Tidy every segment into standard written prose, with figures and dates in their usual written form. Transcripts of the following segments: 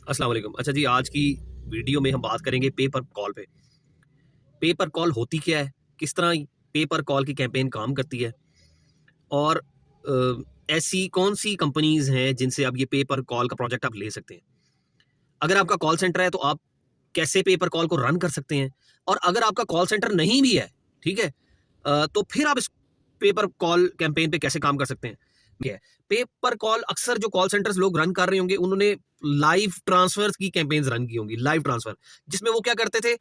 अस्सलाम वालेकुम। अच्छा जी, आज की वीडियो में हम बात करेंगे पे पर कॉल पे। पे पर कॉल होती क्या है? किस तरह पे पर कॉल की कैंपेन काम करती है? और ऐसी कौन-सी कंपनीज़ हैं जिनसे आप ये पे पर कॉल का प्रोजेक्ट आप ले सकते हैं? अगर आपका कॉल सेंटर है तो आप कैसे पे पर कॉल को रन कर सकते हैं? और अगर आपका कॉल सेंटर नहीं भी है, ठीक है? तो फिर आप इस पे पर कॉल कैंपेन पे कैसे काम कर सकते हैं? ठीक है, पे पर कॉल अक्सर जो कॉल सेंटर्स लोग रन कर रहे होंगे, उन्होंने लाइव ट्रांसफर्स की कैंपेन्स रन की होंगी, लाइव ट्रांसफर, जिसमें वो क्या करते थे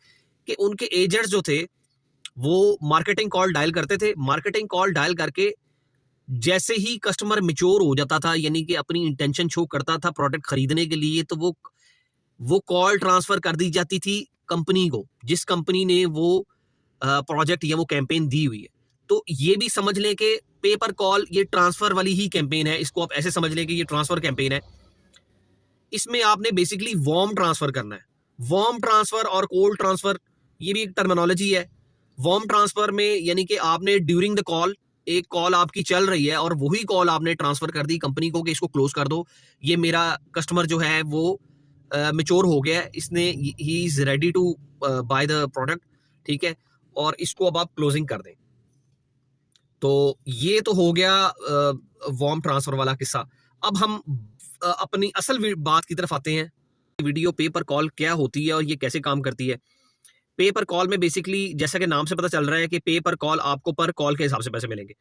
कि उनके एजेंट्स जो थे, वो मार्केटिंग कॉल डायल करते थे। मार्केटिंग कॉल डायल करके जैसे ही कस्टमर मैच्योर हो जाता था, यानी कि अपनी इंटेंशन शो करता था प्रोडक्ट खरीदने के लिए, तो वो कॉल ट्रांसफर कर दी जाती थी कंपनी को, जिस कंपनी ने वो प्रोजेक्ट या वो कैंपेन दी हुई है। तो ये भी समझ लें कि पे पर कॉल ये ट्रांसफर वाली ही कैंपेन है। इसको आप ऐसे समझ लें कि ये ट्रांसफर कैंपेन है। इसमें आपने बेसिकली वार्म ट्रांसफर करना है। वार्म ट्रांसफर और कोल्ड ट्रांसफर, ये भी एक टर्मिनोलॉजी है। वार्म ट्रांसफर में यानी कि आपने ड्यूरिंग द कॉल, एक कॉल आपकी चल रही है और वही कॉल आपने ट्रांसफर कर दी कंपनी को कि इसको क्लोज कर दो। ये मेरा कस्टमर जो है वो मैच्योर हो गया है, इसने ही is ready to buy the product, ठीक है, और इसको अब आप क्लोजिंग कर दें। तो ये तो हो गया वार्म ट्रांसफर वाला किस्सा। अब हम अपनी असल बात की तरफ आते हैं। वीडियो पे पर कॉल क्या होती है और ये कैसे काम करती है? पे पर कॉल में बेसिकली जैसा कि नाम से पता चल रहा है कि पे पर कॉल, आपको पर कॉल के हिसाब से पैसे मिलेंगे।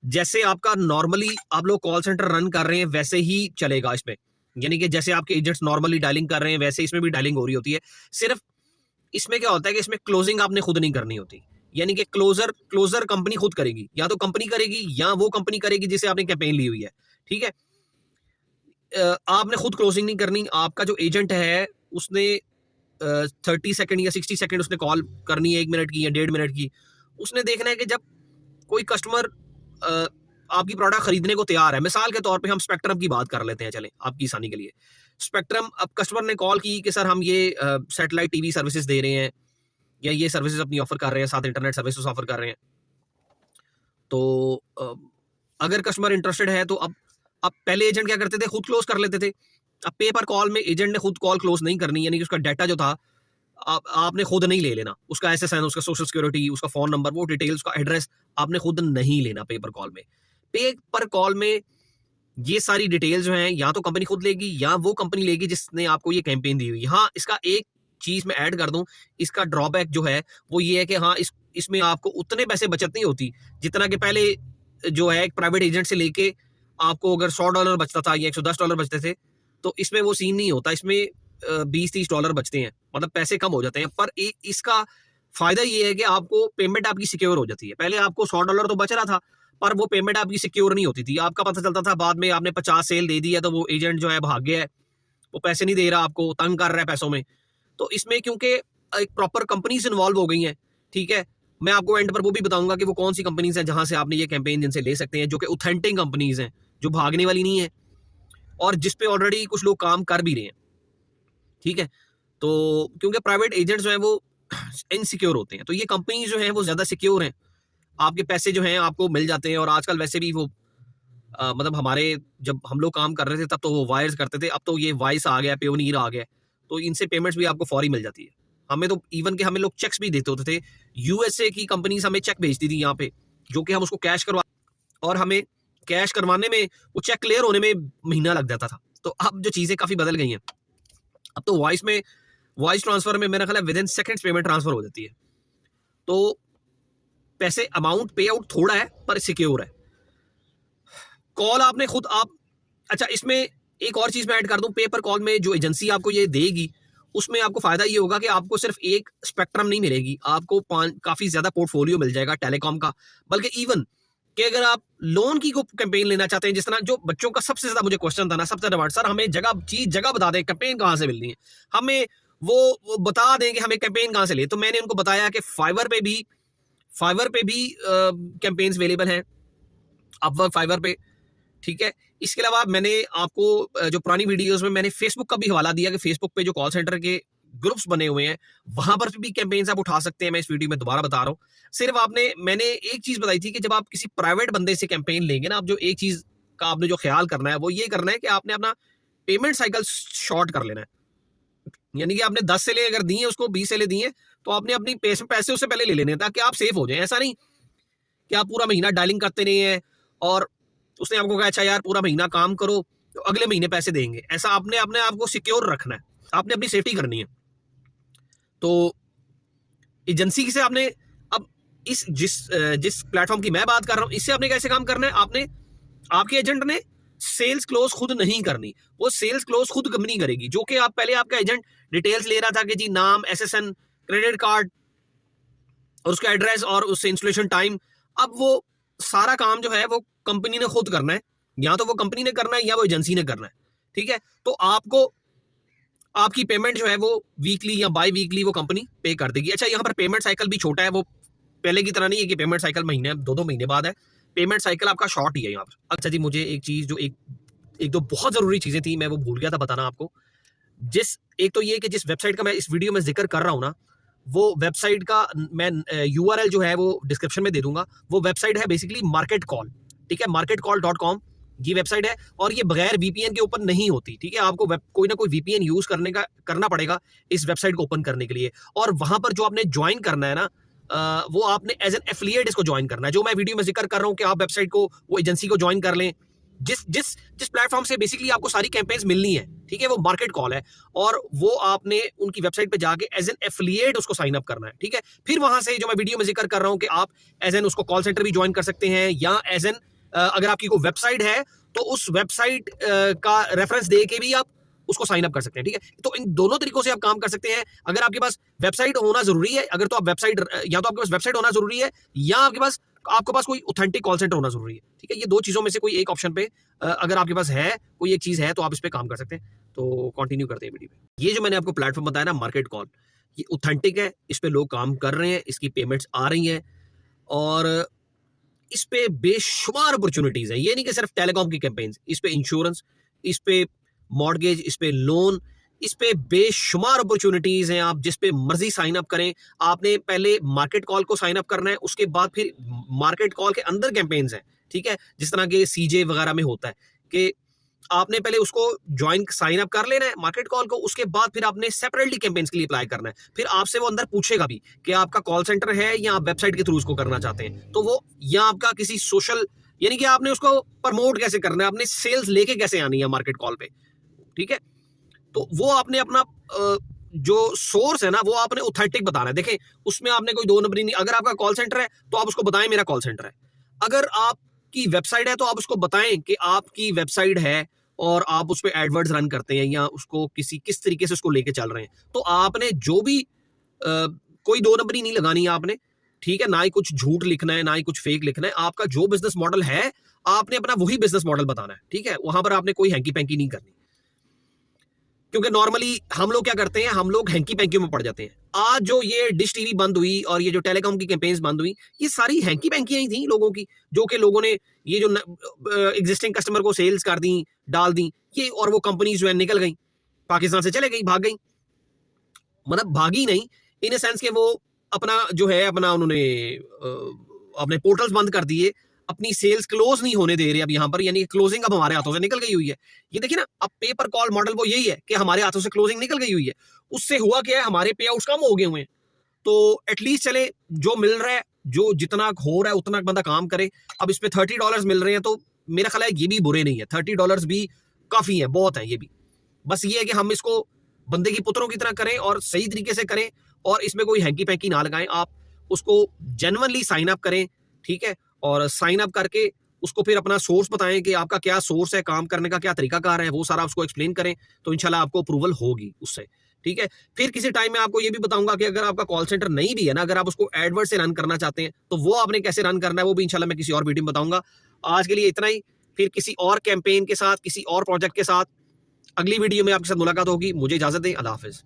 जैसे आपका नॉर्मली आप लोग कॉल सेंटर रन कर रहे हैं वैसे ही चलेगा इसमें। यानी कि जैसे आपके एजेंट्स नॉर्मली डायलिंग कर रहे हैं वैसे इसमें भी डायलिंग हो रही होती है। सिर्फ इसमें क्या होता है कि इसमें क्लोजिंग आपने खुद नहीं करनी होती। यानी कि क्लोजर क्लोजर कंपनी खुद करेगी, या तो कंपनी करेगी या वो कंपनी करेगी जिसे आपने कैंपेन ली हुई है, ठीक है। आपने खुद क्लोजिंग नहीं करनी। आपका जो एजेंट है उसने 30 सेकंड या 60 सेकंड उसने कॉल करनी है, 1 मिनट की या 1.5 मिनट की। उसने देखना है कि जब कोई कस्टमर आपकी प्रोडक्ट खरीदने को तैयार है, मिसाल के तौर पे हम स्पेक्ट्रम की बात कर लेते हैं, चलें आपकी आसानी के लिए। स्पेक्ट्रम, अब कस्टमर ने कॉल की कि सर हम ये सैटेलाइट टीवी सर्विसेज दे रहे हैं या ये सर्विसेज अपनी ऑफर कर रहे हैं, साथ इंटरनेट सर्विसेज ऑफर कर रहे हैं। तो अगर कस्टमर इंटरेस्टेड है तो अब पहले एजेंट क्या करते थे, खुद क्लोज कर लेते थे। अब पे पर कॉल में एजेंट ने खुद कॉल क्लोज नहीं करनी, यानी कि उसका डाटा जो था आपने खुद नहीं ले लेना। उसका एसएसएन, उसका सोशल सिक्योरिटी, उसका फोन नंबर, वो डिटेल, उसका एड्रेस आपने खुद नहीं लेना पे पर कॉल में। पे पर कॉल में ये सारी डिटेल जो हैं या तो कंपनी खुद लेगी या वो कंपनी लेगी जिसने आपको ये कैंपेन दी हुई है। हाँ, इसका एक चीज मैं ऐड कर दूं, इसका ड्रॉबैक जो है वो ये है कि हाँ, इसमें आपको उतने पैसे बचत नहीं होती जितना कि पहले जो है एक प्राइवेट एजेंट से लेके आपको अगर $100 बचता था या $110 बचते थे, तो इसमें वो सीन नहीं होता। इसमें 20-30 डॉलर बचते हैं, मतलब पैसे कम हो जाते हैं। पर इसका फायदा ये है कि आपको पेमेंट आपकी सिक्योर हो जाती है। पहले आपको $100 तो बच रहा था, पर वो पेमेंट आपकी सिक्योर नहीं होती थी। आपका पता चलता था बाद में आपने 50 सेल दे दी है तो वो एजेंट जो है भाग गया है, वो पैसे नहीं दे रहा, आपको तंग कर रहा है पैसों में। तो इसमें क्योंकि एक प्रॉपर कंपनीज इन्वॉल्व हो गई हैं, ठीक है। मैं आपको एंड पर वो भी बताऊंगा कि वो कौन सी कंपनीज हैं जहां से आपने ये कैंपेन जिनसे ले सकते हैं, जो कि ऑथेंटिक कंपनीज हैं, जो भागने वाली नहीं है और जिस पे ऑलरेडी कुछ लोग काम कर भी रहे हैं, ठीक है। तो क्योंकि प्राइवेट एजेंट्स जो हैं वो इनसिक्योर होते हैं, तो ये कंपनीज जो हैं वो ज्यादा सिक्योर हैं। आपके पैसे जो हैं आपको मिल जाते हैं। और आजकल वैसे भी वो मतलब हमारे जब हम लोग काम कर रहे थे तब तो वो वायर्स करते थे, अब तो ये वाइस आ गया, पेयोनीर आ गया, तो इनसे पेमेंट्स भी आपको फौरी मिल जाती है। हमें तो इवन के हमें लोग चेक्स भी देते होते थे। यूएसए की कंपनीज हमें चेक भेजती थी यहाँ पे, जो कि हम उसको कैश करवा, और हमें कैश करवाने में, वो चेक क्लियर होने में महीना लग जाता था। तो अब जो चीजें काफी बदल गई हैं, अब तो वॉइस ट्रांसफर में मेरा ख्याल है with in seconds payment transfer हो जाती है। तो पैसे अमाउंट पे आउट थोड़ा है पर सिक्योर है। कॉल आपने खुद आप, अच्छा इसमें एक और चीज मैं ऐड कर दूं, पेपर कॉल में जो एजेंसी आपको ये देगी उसमें आपको फायदा ये होगा कि आपको सिर्फ एक स्पेक्ट्रम नहीं मिलेगी, आपको काफी ज्यादा पोर्टफोलियो मिल जाएगा टेलीकॉम का। बल्कि इवन कि अगर आप लोन की को कैंपेन लेना चाहते हैं, जिस तरह जो बच्चों का सबसे ज्यादा मुझे क्वेश्चन था ना, सबसे ज्यादा सर हमें जगह बता दें, कैंपेन कहाँ से मिलनी है हमें, वो बता दें कि हमें कैंपेन कहाँ से ले। तो मैंने उनको बताया कि फाइवर पे भी कैंपेन्स अवेलेबल हैं, अपवर्क, फाइवर पे, ठीक है। इसके अलावा मैंने आपको जो पुरानी वीडियोस में मैंने फेसबुक का भी हवाला दिया कि फेसबुक पे जो कॉल सेंटर के ग्रुप्स बने हुए हैं वहां पर भी कैंपेन्स आप उठा सकते हैं। मैं इस वीडियो में दोबारा बता रहा हूँ। सिर्फ मैंने एक चीज बताई थी कि जब आप किसी प्राइवेट बंदे से कैंपेन लेंगे ना, आप जो एक चीज का आपने जो ख्याल करना है वो ये करना है कि आपने अपना पेमेंट साइकिल शॉर्ट कर लेना है। यानी कि आपने 10 से ले अगर दिए उसको, 20 से ले दिए, तो आपने अपनी पैसे उससे पहले ले लेने हैं ताकि आप सेफ हो जाएं। ऐसा नहीं कि आप पूरा महीना डायलिंग करते नहीं है और उसने आपको कहा अच्छा यार पूरा महीना काम करो तो अगले महीने पैसे देंगे। ऐसा आपने अपने आप को सिक्योर रखना है, आपने अपनी सेफ्टी करनी है। तो एजेंसी से आपने अब जिस प्लेटफॉर्म की मैं बात कर रहा हूं, इससे आपने कैसे काम करना है, आपने आपके एजेंट ने सेल्स क्लोज खुद नहीं करनी, वो सेल्स क्लोज खुद कंपनी करेगी। जो कि आप पहले आपका एजेंट डिटेल्स ले रहा था कि जी नाम, एसएसएन, क्रेडिट कार्ड और उसका एड्रेस और उससे इंस्टॉलेशन टाइम, अब वो सारा काम जो है वो कंपनी ने खुद करना है। या तो वो कंपनी ने करना है या वो एजेंसी ने करना है। ठीक है, तो आपको आपकी पेमेंट जो है वो वीकली या बाई वीकली वो कंपनी पे कर देगी। अच्छा, यहाँ पर पेमेंट साइकिल भी छोटा है, वो पहले की तरह नहीं है कि पेमेंट साइकिल महीने 2-2 महीने बाद है। पेमेंट साइकिल आपका शॉर्ट ही है यहाँ पर। अच्छा जी, मुझे एक चीज जो एक दो बहुत जरूरी चीजें थी, मैं वो भूल गया था बताना आपको। एक तो ये कि जिस वेबसाइट का मैं इस वीडियो में जिक्र कर रहा हूँ ना, वो वेबसाइट का मैं यूआरएल जो है वो डिस्क्रिप्शन में दे दूंगा। वो वेबसाइट है बेसिकली मार्केट कॉल। ठीक है, marketcall.com ये वेबसाइट है और ये बगैर वीपीएन के ओपन नहीं होती। ठीक है, आपको कोई ना कोई वीपीएन यूज करना पड़ेगा इस वेबसाइट को ओपन करने के लिए। और वहां पर जो आपने ज्वाइन करना है ना, वो आपने एज एन एफिलिएट इसको ज्वाइन करना है। जो मैं वीडियो में जिक्र कर रहा हूँ कि आप वेबसाइट को, वो एजेंसी को ज्वाइन कर लें जिस जिस जिस प्लेटफॉर्म से बेसिकली आपको सारी कैंपेन्स मिलनी है। ठीक है, वो मार्केट कॉल है और वो आपने उनकी वेबसाइट पे जाके एज एन एफिलिएट उसको साइन अप करना है। ठीक है, फिर वहां से जो मैं वीडियो में जिक्र कर रहा हूँ कि आप एज एन उसको कॉल सेंटर भी ज्वाइन कर सकते हैं, या एज एन अगर आपकी कोई वेबसाइट है तो उस वेबसाइट का रेफरेंस दे के भी आप उसको साइन अप कर सकते हैं। ठीक है, तो इन दोनों तरीकों से आप काम कर सकते हैं। अगर आपके पास वेबसाइट होना जरूरी है, अगर तो आप वेबसाइट, या तो आपके पास वेबसाइट होना जरूरी है या आपके पास कोई ऑथेंटिक कॉल सेंटर होना जरूरी है। ठीक है, ये दो चीजों में से कोई एक ऑप्शन पे अगर आपके पास है, कोई एक चीज है, तो आप इस पे काम कर सकते हैं। तो कंटिन्यू करते हैं वीडियो पे। ये जो मैंने आपको प्लेटफॉर्म बताया ना, मार्केट कॉल, ये ऑथेंटिक है, इस पे लोग काम कर रहे हैं, इसकी पेमेंट्स आ रही हैं और इस पे बेशुमार अपॉर्चुनिटीज है। ये नहीं कि सिर्फ टेलीकॉम की कैंपेन्स, इस पे इंश्योरेंस, इस पे मॉर्गेज, इस पे लोन, इस पे बेशुमार अपॉर्चुनिटीज हैं। आप जिस पे मर्जी साइन अप करें। आपने पहले मार्केट कॉल को साइन अप करना है, उसके बाद फिर मार्केट कॉल के अंदर कैंपेन्स हैं। ठीक है, जिस तरह के सीजे वगैरह में होता है कि आपने पहले उसको ज्वाइन साइन अप कर लेना है मार्केट कॉल को, उसके बाद फिर आपने सेपरेटली कैंपेन्स के लिए अप्लाई करना है। फिर आपसे वो अंदर पूछेगा भी कि आपका कॉल सेंटर है या आप वेबसाइट के थ्रू उसको करना चाहते हैं, तो वो या आपका किसी सोशल, यानी कि आपने उसको प्रमोट कैसे करना है, आपने सेल्स लेके कैसे आनी है मार्केट कॉल पे। ठीक है, तो वो आपने अपना जो सोर्स है ना, वो आपने ऑथेंटिक बताना है। देखें, उसमें आपने कोई दो नंबरी नहीं। अगर आपका कॉल सेंटर है तो आप उसको बताएं मेरा कॉल सेंटर है। अगर आपकी वेबसाइट है तो आप उसको बताएं कि आपकी वेबसाइट है और आप उस पर एडवर्ड्स रन करते हैं या उसको किस तरीके से उसको लेके चल रहे हैं। तो आपने जो भी कोई दो नंबरी नहीं लगानी है आपने। ठीक है, ना ही कुछ झूठ लिखना है, ना ही कुछ फेक लिखना है। आपका जो बिजनेस मॉडल है, आपने अपना वही बिजनेस मॉडल बताना है। ठीक है, वहां पर आपने कोई हैंकी पैंकी नहीं करनी, क्योंकि नॉर्मली हम लोग क्या करते हैं, हम लोग हैंकी पैंकियों में पड़ जाते हैं। आज जो ये डिश टीवी बंद हुई और ये जो टेलीकॉम की कैंपेन्स बंद हुई, ये सारी हैंकी पैंकियां ही थी लोगों की, जो कि लोगों ने ये जो एग्जिस्टिंग कस्टमर को सेल्स कर दी, डाल दी ये, और वो कंपनी जो है निकल गई, पाकिस्तान से चले गई, भाग गई। मतलब भागी नहीं इन सेंस के वो अपना जो है अपना उन्होंने अपने पोर्टल्स बंद कर दिए, अपनी सेल्स क्लोज नहीं होने दे रहे अब यहाँ पर, यानी क्लोजिंग अब हमारे हाथों से निकल गई हुई है। ये देखिए ना, अब पेपर कॉल मॉडल वो यही है कि हमारे हाथों से क्लोजिंग निकल गई हुई है। उससे हुआ क्या है, हमारे पे आउट्स कम हो गए हुए हैं। तो एटलीस्ट चले जो मिल रहा है, जो जितना हो रहा है उतना बंदा काम करे। अब इस पे $30 मिल रहे हैं, तो मेरा ख्याल है ये भी बुरे नहीं है। $30 भी काफी है, बहुत है ये भी। बस ये है कि हम इसको बंदे की पुत्रों की तरह करें और सही तरीके से करें, और इसमें कोई हैंकी पैंकी ना लगाएं। आप उसको जेन्युइनली साइन अप करें। ठीक है, और साइन अप करके उसको फिर अपना सोर्स बताएं कि आपका क्या सोर्स है, काम करने का क्या तरीकाकार है, वो सारा उसको एक्सप्लेन करें, तो इंशाल्लाह आपको अप्रूवल होगी उससे। ठीक है, फिर किसी टाइम में आपको ये भी बताऊंगा कि अगर आपका कॉल सेंटर नहीं भी है ना, अगर आप उसको एडवर्ड से रन करना चाहते हैं, तो वो आपने कैसे रन करना है, वो भी इंशाल्लाह मैं किसी और वीडियो में बताऊंगा। आज के लिए इतना ही, फिर किसी और कैंपेन के साथ, किसी और प्रोजेक्ट के साथ अगली वीडियो में आपके साथ मुलाकात होगी। मुझे इजाजत दें, अल्लाह हाफिज।